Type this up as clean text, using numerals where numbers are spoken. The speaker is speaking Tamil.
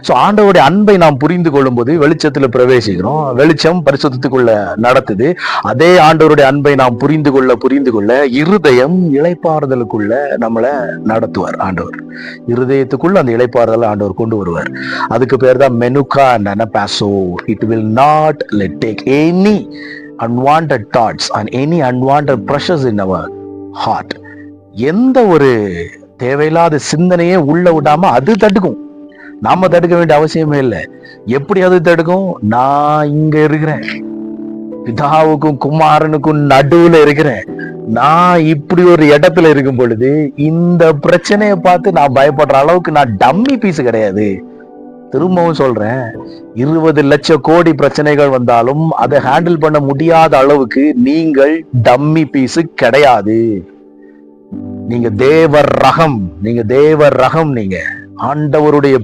சோ ஆண்டவருடைய அன்பை நாம் புரிந்து கொள்ளும் போது வெளிச்சத்துல பிரவேசிக்கிறோம். வெளிச்சம் பரிசுத்தத்துக்குள்ள நடத்துது. அதே ஆண்டவருடைய அன்பை நாம் புரிந்து கொள்ள இருதயம் இளைப்பாறுதலுக்குள்ள நம்மள நடத்துவார் ஆண்டவர். இருதயத்துக்குள்ள அந்த இளைப்பாறுதலை ஆண்டவர் கொண்டு வருவார். அதுக்கு பேர் தான் மெனுகா அண்ட் பாசோ. It will not let take any unwanted thoughts and any unwanted pressures in our heart. எந்த ஒரு தேவையில்லாத சிந்தனையே உள்ள விடாம அது தடுக்கும். நாம தடுக்க வேண்டிய அவசியமே இல்லை. எப்படி அது தடுக்கும்? நான் இங்க இருக்கிறேன், பிதாவுக்கும் குமாரனுக்கும் நடுவுல இருக்கிறேன். நான் இப்படி ஒரு இடத்துல இருக்கும் பொழுது இந்த பிரச்சனையை பார்த்து நான் பயப்படுற அளவுக்கு நான் டம்மி பீஸ் கிடையாது. திரும்பவும் சொல்றேன், 20 லட்சம் கோடி பிரச்சனைகள் வந்தாலும் அதை ஹேண்டில் பண்ண முடியாத அளவுக்கு நீங்கள் டம்மி பீஸ் கிடையாது. நீங்க தேவ ரகம், நீங்க ஆண்டவருடைய